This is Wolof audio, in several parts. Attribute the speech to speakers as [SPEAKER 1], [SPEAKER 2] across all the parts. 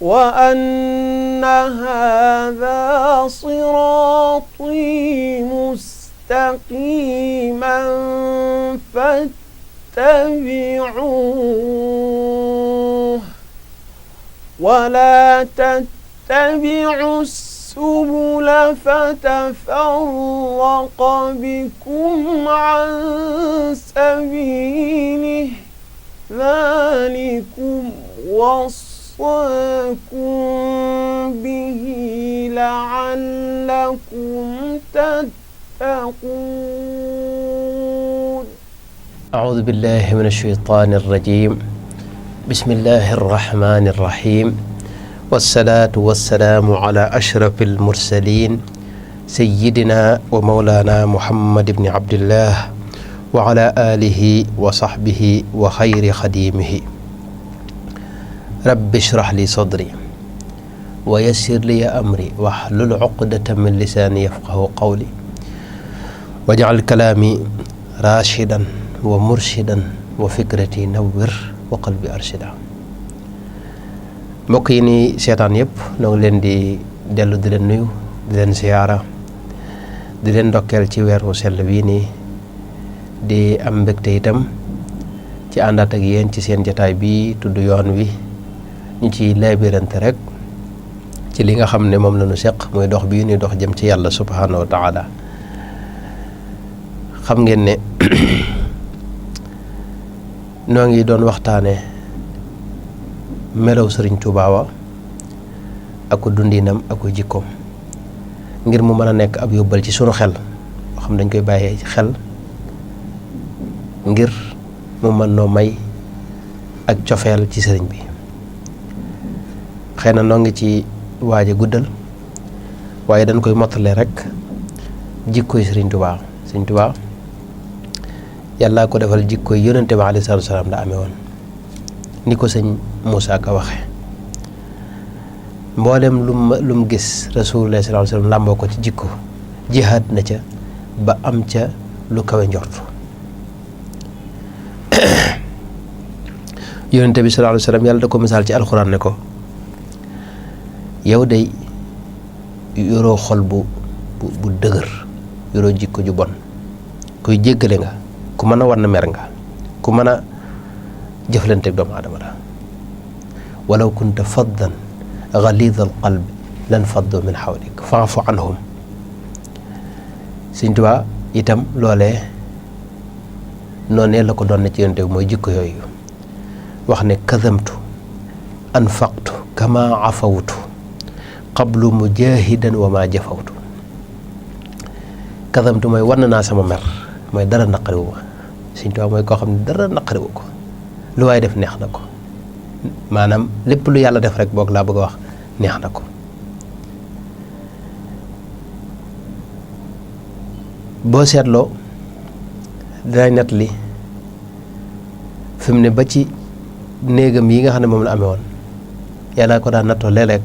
[SPEAKER 1] وأن هذا صراطي مستقيما فاتبعوه ولا تتبعوا السبل فتفرق بكم عن سبيله ذلكم وصاكم به لعلكم تتقون.
[SPEAKER 2] أعوذ بالله من الشيطان الرجيم. بسم الله الرحمن الرحيم، والصلاة والسلام على أشرف المرسلين سيدنا ومولانا محمد بن عبد الله وعلى آله وصحبه وخير خديمه. رب اشرح لي صدري ويسر لي أمري واحلل عقدة من لساني يفقه قولي واجعل كلامي راشدا ومرشدا وفكرتي نور وقلبي أرشدا. mbokk yi ni seetaan yëpp ñoo ngi leen di dellu di leen nuyu di leen siyaara di leen ndokkeel ci weeru sell bii nii di am mbégte itam ci àndaat ak yéen ci seen jataay bi tudd yoon wi ñu ci laabirante rek ci li nga xam ne moom la ñu seq muy dox bii ñuy dox jëm ci yàlla subhaanahu wa taala. xam ngeen ne noo ngi doon waxtaane melaw Sëriñ Tuubaa wa ak dundinam ak jikkoom ngir mu mën a nekk ab yóbbal ci sunu xel boo xam dañ koy bàyyee ci xel ngir mu mën noo may ak cofeel ci sëriñ bi. xëy na noo ngi ci waaje guddal waaye dañ koy mottale rek jikkoy Sëriñ Tuubaa. Sëriñ Tuubaa yàllaa ko defal jikkoy yonente bi alayhi salaatu wa salaam la amee woon ni ko sëñ Moussa Ka waxe mboolem lu mu gis Rasulullah sallallahu alayhi wa sallam làmboo ko ci jikko jihaad na ca ba am ca lu kawe njortu. yonente bi sallallahu alayhi wa sallam yàlla da ko misaal ci alxuraan ne ko yow day yoroo xol bu dëgër, yoroo jikko ju bon, kuy jéggale nga, ku mën a war na mer nga, ku mën a jëflante doomu aadama la. walaw kunta faddan ghalidha alqalb lan faddu min hawlik fa'fu anhum. Sëñ Tuubaa itam loolee noonee la ko doon ne ci yonte bi mooy jikko yooyu wax ne kadamtu anfaqtu kama afawtu qablu mujahidan wa ma jafawtu. kadamtu mooy war naa sama mer, mooy dara naqariwu ma. Sëñ Tuubaa mooy koo xam ne dara naqariwu ko, lu waay def neex na ko, maanaam lépp lu yàlla def rek boog laa bëgg a wax neex na ko. boo seetloo dinaay nett li fi mu ne ba ci néegam yi nga xam ne moom la amee woon yàlla ko daan nattoo léeg-léeg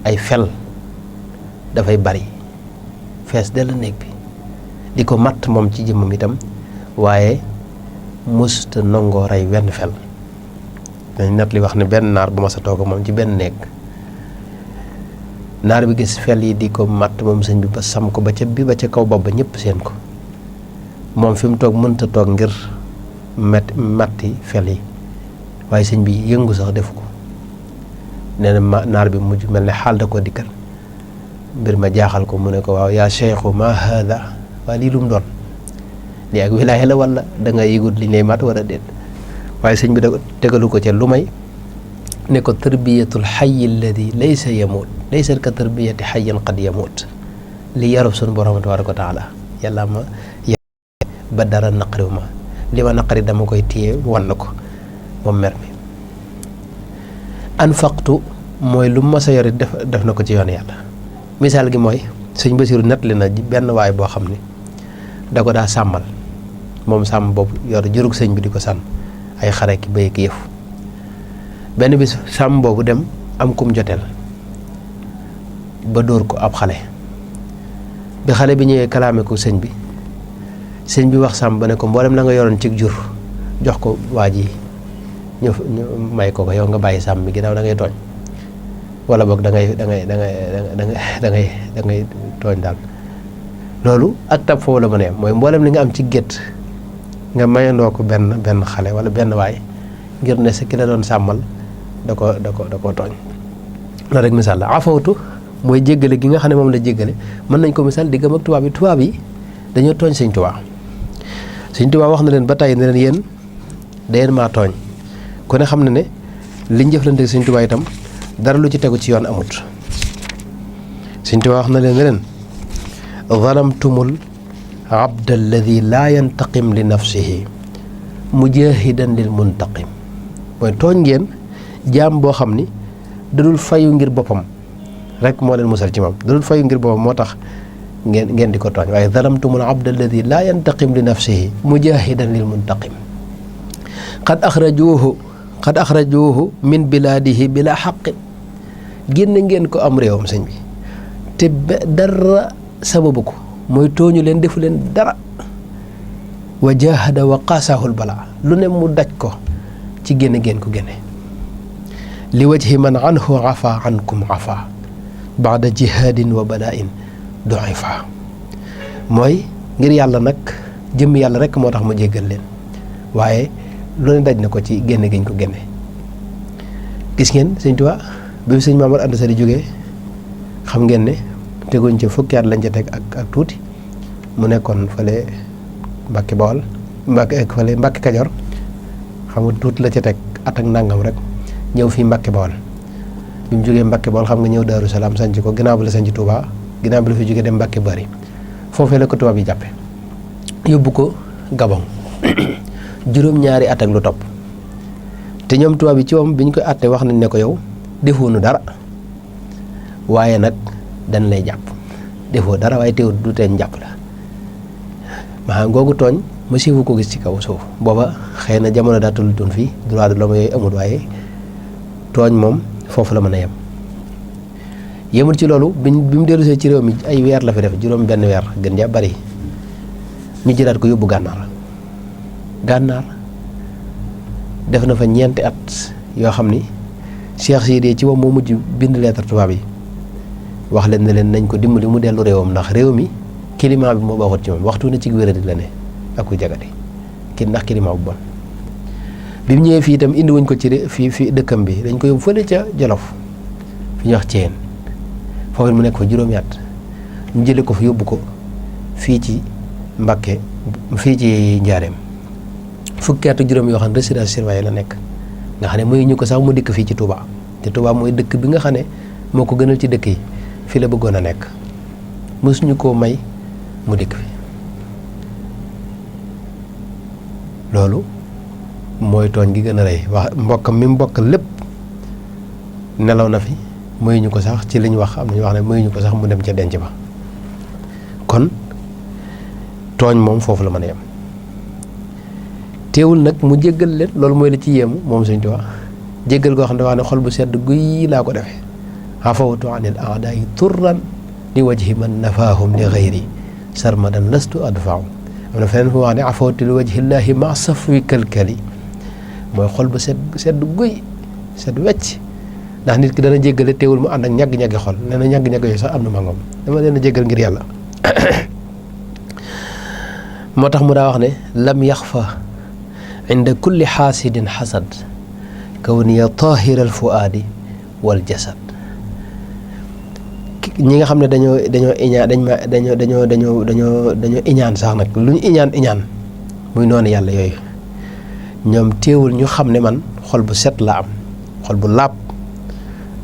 [SPEAKER 2] ay fel dafay bari fees dell néeg bi di ko matt moom ci jëmmam itam waaye musta nangoo rey wenn fel. dañ nett li wax ne benn naar bu ma sa toog moom ci benn néeg naar bi gis fel yi di ko matt moom sëñ bi ba sam ko ba ca kaw bopp ba ñëpp seen ko moom fi mu toog mënta toog ngir matti fel yi waaye sëñ bi yëngu sax defu ko. nee na naar bi mujj mel ne xaal da ko dikkal mbir ma jaaxal ko mu ne ko waaw yaa cheikhu ma hada waaye lii lu mu doon lii ak wilaaya la wala da nga yëgut li ngay mat wala déet. waaye sëñ bi da tegalu ko ca lu may ne ko tarbiyatul xayyi alladi laysa yamut laysa ka tarbiyati xayyan qad yamut. li yarub sunu borom tabaraka wa taala yàlla ma ba dara naqariwu ma, li ma naqari dama koy téye wan na ko moom mer mi. anfaqtu mooy lu ma sa yori def na ko ci yoon yàlla. misaal gi mooy sëñ Basiru nettali na benn waay boo xam ni da ko daa sàmmal moom sàmm boobu yor jurug sëñ bi di ko sàmm ay xare ki béy ki yëf. benn bis sàmm boobu dem am kum joteel ba dóor ko ab xale bi xale bi ñëwee kalaame ko sëñ bi wax sàmm ba ne ko mboolem la nga yoroon cig jur jox ko waa ji ñu may ko yow nga bàyyi sàmm bi ginnaaw da ngay tooñ. wala boog da ngay tooñ daal loolu ak tab foofu la mën a yem mooy mboolem li nga am ci gétt nga mayandoo ko benn xale wala benn waay ngir ne sa ki la doon sàmmal da ko tooñ loolu rek misaal la afawtu mooy jéggale gi nga xam ne moom la jéggale mën nañ ko misaal diggam ak tubaab yi dañoo tooñ Sëñ Tuubaa wax na leen ba tey ne leen yéen dayeen maa tooñ ku ne xam ne liñ jëflante Sëñ Tuubaa itam dara lu ci tegu ci yoon amut Sëñ Tuubaa wax na leen ne leen zalamtumul abda alladi laa yantaqim li nafsihi mujahidan lil muntaqim mooy tooñ ngeen jaam boo xam ni dadul fayu ngir boppam rek moo leen musal ci moom dadul fayu ngir boppam moo tax ngeen di ko tooñ waaye zalamtumul abda alladi laa yantaqim li nafsihi mujahidan lil muntaqim qad axrajuuhu min bilaadihi bila xaqin génn ngeen ko am réewam sëñ bi te dara sababu ko mooy tooñu leen defu leen dara wa jahada wa qaasahul balaa lu ne mu daj ko ci génne ngeen ko génne li wajhi man anhu afa ankum afa baada jihaadin wa balain doifa mooy ngir yàlla nag jëmm yàlla rek moo tax mu jéggal leen waaye lu ne daj na ko ci génne giñ ko génne gis ngeen Sëñ Tuubaa bi Sëñ Maamor Anta Sali jógee xam ngeen ne teguñ ci fukki at lañ ca teg ak tuuti mu nekkoon fële Mbàkke Bawol Mbàkke Kajoor xam nga tuuti la ca teg at ak nangam rek ñëw fii Mbàkke Bawol bi mu jógee Mbàkke Bawol xam nga ñëw Daaru Salaam sanc ko ginnaaw bi la sanc Touba ginnaaw bi la fi jógee dem Mbàkke Bari foofee la ko tubaab yi jàppe yóbbu ko Gabon juróom-ñaari at ak lu topp te ñoom tubaab yi ci moom bi ñu koy àtte wax nañ ne ko yow defoonu dara waaye nag dañ lay jàpp defoo dara waaye teewul du teen jàpp la maanaam googu tooñ ma siifu ko gis ci kaw suuf booba xëy na jamono daa tollutoon fii droit de l'homme yooyu amul waaye tooñ moom foofu la mën a yemul ci loolu bi mu dellusee ci réew mi ay weer la fi def juróom benn weer gën ja bari ñu jëlaat ko yóbbu gànnaar def na fa ñeenti at yoo xam ni Cheikh Sidi ci moom moo mujj bind lettre tubaab yi wax leen ne leen nañ ko dimbali mu dellu réewam ndax réew mi climat bi moo baaxut ci moom waxtu na ci wéradi la ne ak ku jagati ndax climat bu bon bi mu ñëwee fii itam indi wuñ ko ci fii dëkkam bi dañ ko yóbbu fële ca Jolof fi ñuy wax Ceen foofu mu nekk fa juróomi at ñu jële ko fi yóbbu ko fii ci Mbàkke fii ci Njaareem fukki at ak juróom yoo xam ne résidence surveillée la nekk nga xam ne muy ñu ko sax mu dikk fii ci Touba te Touba mooy dëkk bi nga xam ne moo ko gënal ci dëkk yi fii la bëggoon a nekk mësuñu koo may mu dikk fi loolu mooy tooñ gi gën a rëy wax mbokkam mi mbokk lépp nelaw na fi mayuñu ko sax ci li ñu wax am nañu wax ne mayuñu ko sax mu dem ca denc ba kon tooñ moom foofu la mën a yem teewul nag mu jéggal leen loolu mooy la ci yéemu moom Sëñ Tuubaa jéggal goo xam ne wax ne xol bu sedd guy laa ko defee afawtu anil aadaa'i turran li wajhi man nafaahum li ghayri sarmadan lastu adfa'u am na feneen fu wax ne afawtu li wajhillaahi ma safwi kalkali mooy xol bu sedd guy sedd wecc ndax nit ki dana jéggale teewul mu ànd ak ñagg-ñaggi xol nee na ñagg-ñagg yooyu sax am na mangoom dama leen a jéggal ngir yàlla moo tax mu daa wax ne lam yaxfa inda kulli xaasidin xasad kawniya tahira al fuaadi wal jasad ñi nga xam ne dañoo iñaan dañoo iñaan sax nag lu ñu iñaan muy noonu yàlla yooyu ñoom teewul ñu xam ne man xol bu set la am xol bu laab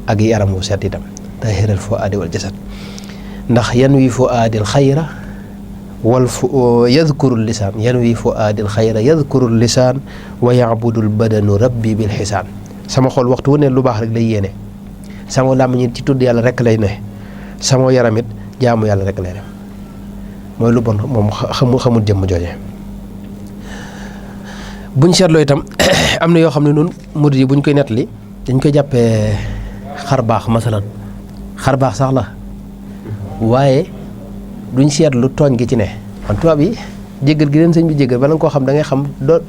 [SPEAKER 2] ak yaram wu set itam tahira al fuaadi wal jasad ndax yan wi fuaadil xayra yadkuru lisaan yanwi fuaadil xayra yadkuru lisaan wa yaabudul badanu rabbi bil xisaan sama xol waxtu wu ne lu baax rek lay yéene sama làmmiñ ci tudd yàlla rek lay ne sama yaram it jaamu yàlla rek lay def mooy lu bon moom xamul jëmm jooje buñ seetloo itam am na yoo xam ne noonu murid yi buñ koy nettali dañ koy jàppee xar baax masalan xar baax sax la waaye duñ seetlu tooñ gi ci ne man tubaab yi jéggal gi leen sëñ bi jéggal bala nga koo xam da ngay xam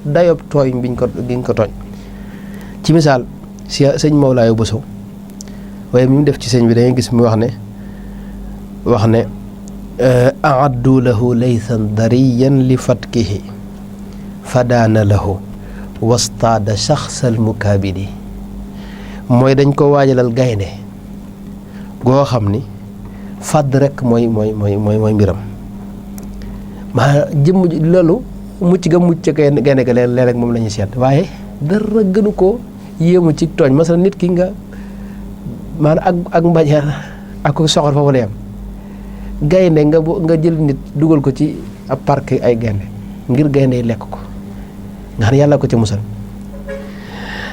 [SPEAKER 2] dayob tooñ giñ ko tooñ ci misaal sëñ Mawlaayu Bousso waaye mi mu def ci sëñ bi da ngay gis mu wax ne aaddu lahu laysan dariyan li fatkihi fadaana lahu wastaada shaxsal mukaabidi mooy dañ ko waajalal gaynde goo xam ni fàdd rek mooy mbiram maa jëmm loolu mucc ga mucc gaynde ga leen rek moom la ñuy seet waaye dara gënu ko yéemu ci tooñ masala nit ki nga maanaam ak mbañeel ak soxor foofu la yam gaynde nga jël nit dugal ko ci ab parc ay gaynde ngir gaynde yi lekk ko nga xam ne yàlla ko ci musal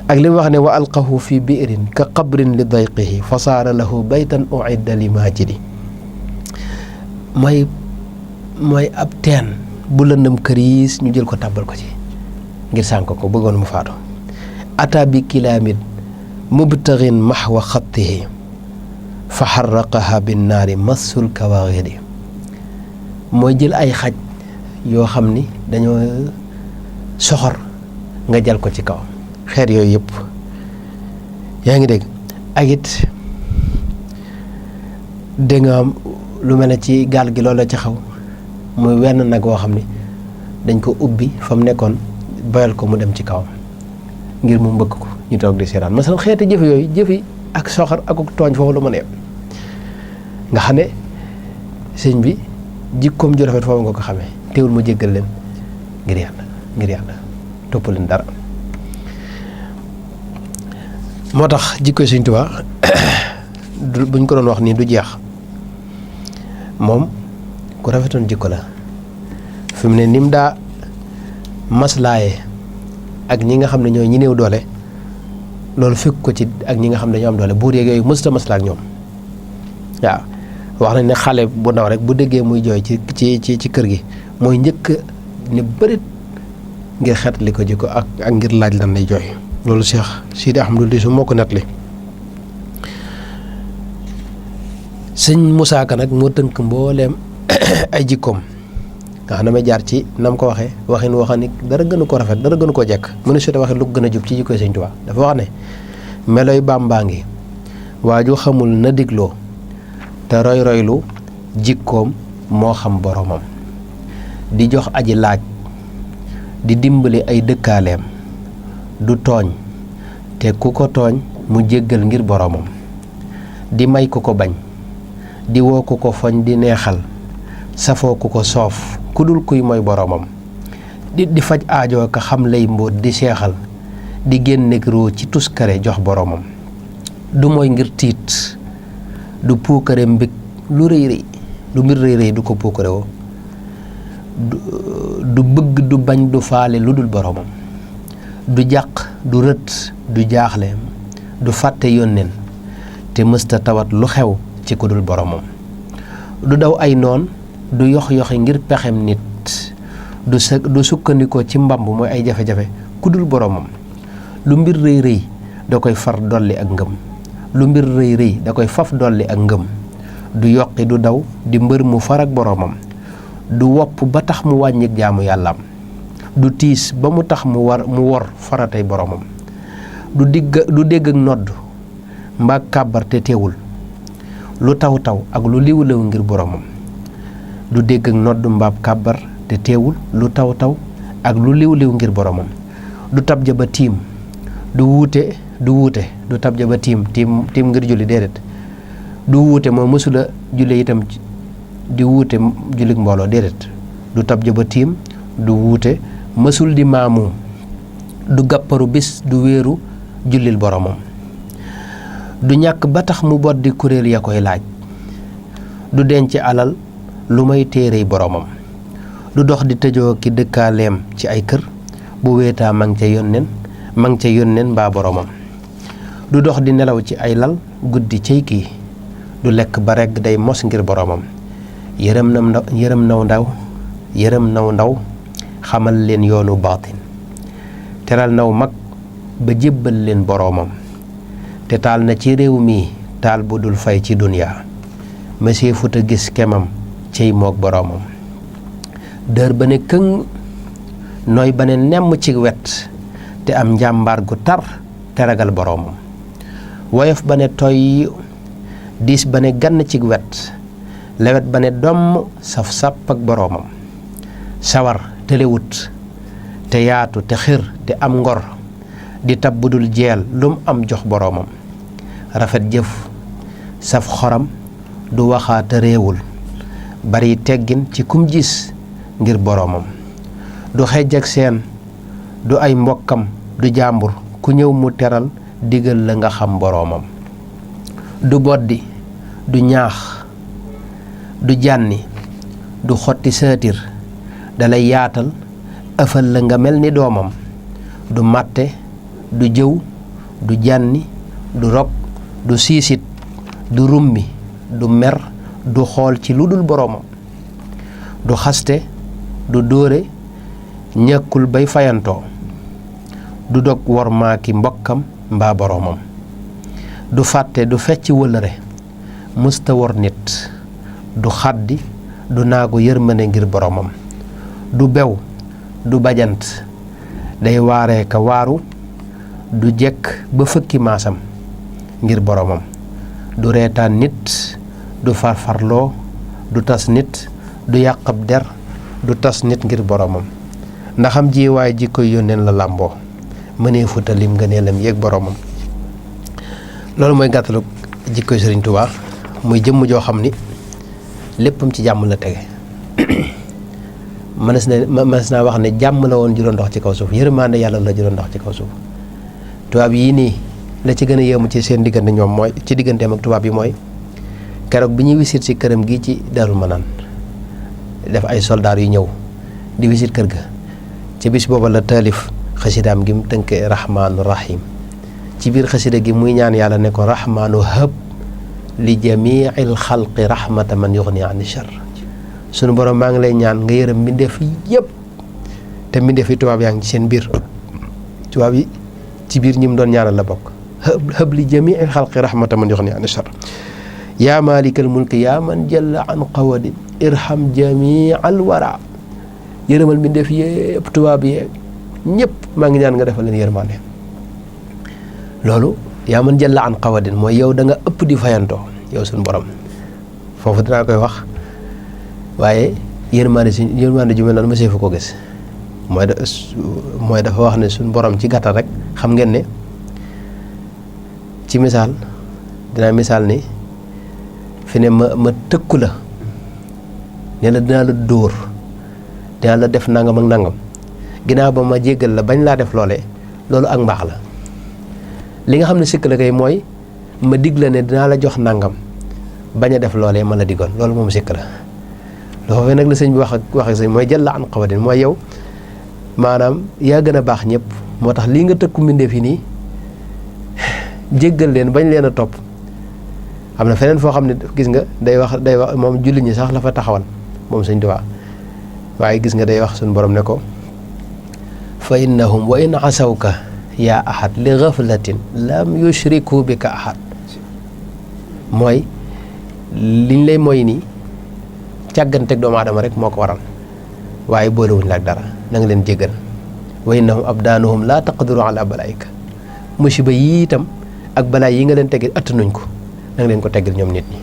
[SPEAKER 2] ak li mu wax ne wa alqahu fi bi'rin ka qabrin li dayqihi fa saara lahu baytan u'idda li maajidi mooy ab teen bu lëndëm këriis ñu jël ko tàbbal ko ci ngir sànk ko bëggoon mu faatu ata bi kilaamin mubtaxin maxwa xattihi fa xarraqaha binnaari massul kawaxidi mooy jël ay xaj yoo xam ni dañoo soxor nga jal ko ci kaw xeet yooyu yëpp yaa ngi dégg ak it dégg nga am lu mel ne ci gaal gi loolu la ci xaw muy wenn nag woo xam ni dañ ko ubbi fa mu nekkoon boyal ko mu dem ci kawam ngir mu mbëkk ko ñu toog di seetaan masalan xeeti jëf yooyu jëfi ak soxor ak tooñ foofu lu mën a yem nga xam ne sëñ bi jikkoom ju rafet foofu nga ko xamee teewul ma jéggal leen ngir yàlla topp leen dara moo tax jikkoy Sëñ Tuubaa buñ ko doon wax nii du jeex moom ku rafetoon jikko la fi mu ne nim daa maslaaye ak ñi nga xam ne ñooy ñi néew doole loolu fekk ko ci ak ñi nga xam ne dañoo am doole buur yeeg yooyu mësuta maslaa ak ñoom waaw wax nañ ne xale bu ndaw rek bu déggee muy jooy ci kër gi mooy njëkk ni bërit ngir xeetli ko jikko ak ngir laaj lan lay jooy loolu Cheikh Sidi Ahmadou Disso moo ko nettali sëñ Moussa Ka nag moo tënk mbooleem ay jikkoom nga xam ne may jaar ci nam ko waxee waxin waxa ni dara gënu ko rafet dara gënu ko jekk mu ne su waxee lu gën a jub ci jikkoy Sëñ Tuubaa dafa wax ne meloy Bàmbaa ngi waaju xamul na digloo te roylu jikkoom moo xam boromam di jox aji laaj di dimbali ay dëkkaaleem du tooñ te ku ko tooñ mu jéggal ngir boromam di may ku ko bañ di woo ku ko foñ di neexal safoo ku ko soof ku dul kuy mooy boromam di faj aajoo ka xam lay mbóot di seexal di génneeg roo ci tuskare jox boromam du mooy ngir tiit du puukare mbég lu rëy rëy lu mbir rëy rëy du ko puukare woo du bëgg du bañ du faale lu dul boromam du jàq du rët du jaaxle du fàtte yónneen te mësta tawat lu xew ci ku dul boromam du daw ay noon du yox-yoxi ngir pexem nit du sukkandikoo ci mbamb mooy ay jafe-jafe ku dul boromam lu mbir rëy rëy da koy far dolli ak ngëm lu mbir rëy rëy da koy faf dolli ak ngëm du yoqi du daw di mbër mu far ak boromam du wopp ba tax mu wàññik jaamu yàllaam du tiis ba mu tax mu wor faratay boromam du dégg ak nodd mbaa kàbbar te teewul lu taw ak lu liw ngir boromam du dégg ak nodd mbaa kàbbar te teewul lu taw ak lu liw ngir boromam du tab ja ba tiim du wuute du tab ja ba tiim ngir julli déedéet du wuute moo mësula julli itam di wuute jullik mbooloo déedéet du tab ja ba tiim du wuute mësul di maamu du gàpparu bis du wéeru jullil boromam du ñàkk ba tax mu bot di kuréel ya koy laaj du denc alal lu may téerey boromam du dox di tëjoo ki dëkkaaleem ci ay kër bu wéetaa mang ca yónneen mbaa boromam du dox di nelaw ci ay lal guddi cey kii du lekk ba rekk day mos ngir boromam yërëm naw ndaw xamal leen yoonu baatin teral naw mag ba jébbal leen boromam te taal na ci réew mi taal bu dul fay ci duniyaa monsieur futa gis kemam cey moog boromam dër ba ne këŋ nooy ba ne nemm ci wet te am njàmbaar gu tar te ragal boromam woyof ba ne toy diis ba ne gann ci wet lewet ba ne domm saf sàpp ak boroomam sawar telewut te yaatu te xir te am ngor di tab budul jeel lum am jox boroomam rafet jëf saf xoram du waxaate réewul bari teggin ci kum gis ngir boroomam du xejj ak seen du ay mbokkam du jàmbur ku ñëw mu teral digal la nga xam boroomam du boddi du ñaax du jànni du xotti saatir dalay yaatal ëfal la nga mel ni doomam du màtte du jëw du jànni du rog du siisit du rummi du mer du xool ci lu dul boroomam du xaste du dóore ñàkkul bay fayantoo du dog wor maaki mbokkam mbaa boroomam du fàtte du fecc wëllëre mësta wor nit du xaddi du naagu yërmande ngir boroomam du bew du bajant day waaree ka waaru du jekk ba fëkki maasam ngir boroomam du reetaan nit du farfarloo du tas nit du yàqab der du tas nit ngir boroomam ndaxam ji waaye jikkoy yónneen la làmboo mënee futa lim nga neelam yéeg boroomam loolu mooy gàttalu jikkoy Sëriñ Tuubaa muy jëmm joo xam ni léppam ci jàmm la tege mënees naa wax ne jàmm la woon ju doon dox ci kaw suuf yërmande yàlla la ju doon dox ci kaw suuf tubaab yii nii la ci gën a yéemu ci seen diggante ñoom mooy ci digganteem ak tubaab yi mooy keroog bi ñuy wisit ci këram gi ci Daarul Manaan def ay soldaar yu ñëw di wisit kër ga ci bis booba la taalif xasidaam gi mu tënkee rahmaanu rahim ci biir xasida gi muy ñaan yàlla ne ko rahmaanu hëb li jamiil xalqi rahmata man yuxni ani shar sunu borom maa ngi lay ñaan nga yërëm mbindeef yëpp te mbindeef yi tubaab yaa ngi ci seen biir tubaab yi ci biir ñi mu doon ñaanal la bokk hëb li jamiil xalqi rahmata man yuxni ani shar yaa maalikal mulki yaa man jalla an qawadin irham jamial wara yërëmal mbindeef yëpp tubaab yi ñëpp maa ngi ñaan nga defal leen yërmande loolu yaa man jalla an qawadin mooy yow da nga ëpp di fayantoo yow suñu borom foofu dinaa koy wax waaye yërmande ju mel noonu ma seefu ko gis mooy dafa wax ne suñu borom ci gàttal rek xam ngeen ne ci misaal dinaa misaal ni fi ne ma tëkku la ne la dinaa la dóor dinaa la def nangam ak nangam ginnaaw ba ma jéggal la bañ laa def loolu ak mbaax la li nga xam ne sikk la kay mooy ma dig la ne dinaa la jox nangam bañ a def loolee ma la diggoon loolu moom sikk la loolu nag la sëñ bi wax ak sëñ mooy jël la an xawadin mooy yow maanaam yaa gën a baax ñëpp moo tax lii nga tëkku mbindeef yi nii jéggal leen bañ leen a topp am na feneen foo xam ne gis nga day wax moom jullit ñi sax la fa taxawal moom sëñ Tuubaa waaye gis nga day wax suñu borom ne ko fa innahum wa in asawka yaa ahad li ghaflatin lam yushriku bika ahad mooy liñ lay mooy nii càgganteeg doomu aadama rek moo ko waral waaye boolewuñ la ak dara na nga leen jéggal wa innahum abdaanuhum laa taqdiru ala balaika musiba yi itam ak balaay yi nga leen teggil attanuñ ko na nga leen ko teggil ñoom nit ñi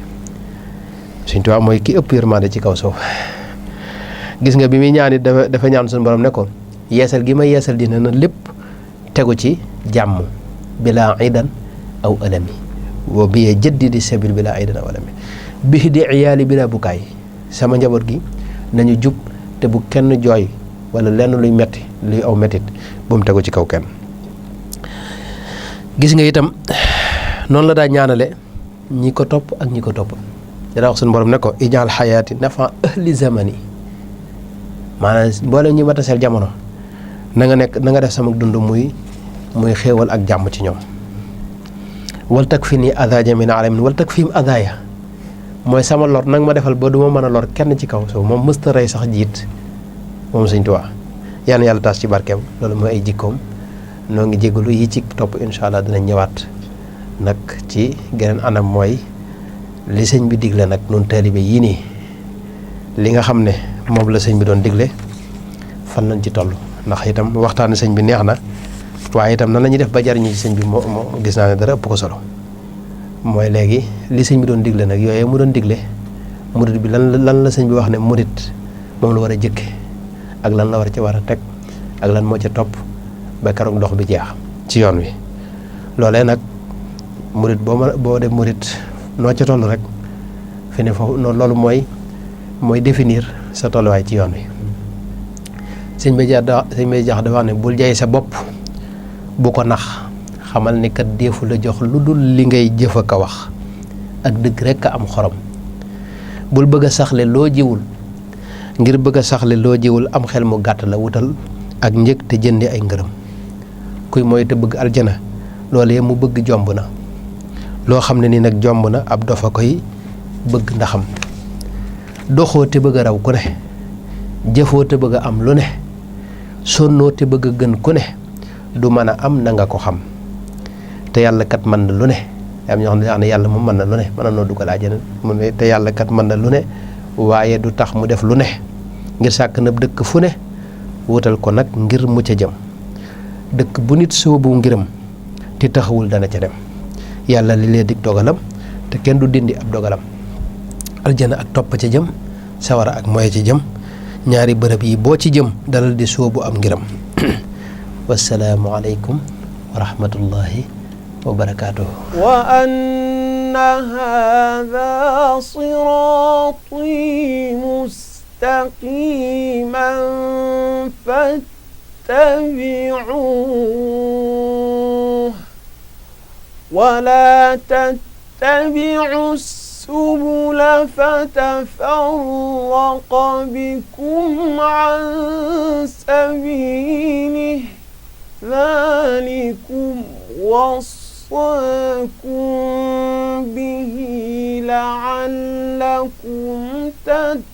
[SPEAKER 2] Sëñ Tuubaa mooy ki ëpp yërmande ci kaw suuf gis nga bi muy ñaan it dafa ñaan suñu borom ne ko yeesal gi ma yeesal dina na lépp tegu ci jàmm bilaa idan aw alami wa biyee jëddi di sabil bilaa idan aw alami bi di iyaali bilaa bukaay sama njaboot gi nañu jub te bu kenn jooy wala lenn luy metti luy aw mettit bu mu tegu ci kaw kenn gis nga itam noonu la daa ñaanale ñi ko topp ak ñi ko topp dana wax suñu borom ne ko ijaal xayaati nafa ahli zamani maanaam mboolem ñi ma taseel jamono na nga def sama dund muy xéewal ak jàmm ci ñoom wal tak fi nii ada jamin alamin wal tak fiim adaya mooy sama lor nag ma defal ba du ma mën a lor kenn ci kaw suuf moom mësta rey sax jiit moom Sëñ Tuubaa yal na yàlla taas ci barkeem loolu mooy ay jikkoom noo ngi jégalu yi ci topp incha allah dinañ ñëwaat nag ci geneen anam mooy li sëñ bi digle nag nun taalibe yii nii li nga xam ne moom la sëñ bi doon digle fan lañ ci toll ndax itam waxtaane sëñ bi neex na waaye itam nan la ñuy def ba jariñu ci sëñ bi moo gis naa ne dara ëpp ko solo mooy léegi li sëñ bi doon digle nag yooyee mu doon digle murit bi lan la sëñ bi wax ne murit moom la war a jëkke ak lan la war a teg ak lan moo ca topp ba keroog dox bi jeex ci yoon wi loolee nag murit boo def murit noo ca toll rek fi ne foofu noonu loolu mooy définir sa tolluwaay ci yoon wi sëñ bay jax da wax ne bul jaay sa bopp bu ko nax xamal ni kat deefu la jox lu dul li ngay jëf ak a wax ak dëgg rekk a am xorom bul bëgg a saxle loo jiwul ngir bëgg a saxle loo jiwul am xel mu gàtt la wutal ak njëg te jëndi ay ngërëm kuy mooy te bëgg aljana loolee mu bëgg jomb na loo xam ne ni nag jomb na ab dofa koy bëgg ndaxam doxoo te bëgg a raw ku ne jëfoo te bëgg a am lu ne sonnoo te bëgg a gën ku ne du mën a am na nga ko xam te yàlla kat mën na lu ne am ñoo xam ne yàlla moom mën na lu ne mën na noo dugal àjjana mu ne te yàlla kat mën na lu ne waaye du tax mu def lu ne ngir sàkk na dëkk fu ne wutal ko nag ngir mu ca jëm dëkk bu nit soobu ngiram te taxawul dana ca dem yàlla li lee dig dogalam te kenn du dindi ab dogalam aljana ak topp ca jëm sawara ak moye ca jëm ñaari bërëb yi boo ci jëm dalal di soobu am ngiram wassalaamu aleykum wa rahmatullahi wa barakaatuhu
[SPEAKER 1] wa anna haadha siraati mustaqiman fattabi'uuhu wa laa tattabi'u السبل فتفرق بكم عن سبيله ذلكم وصاكم به لعلكم تتقون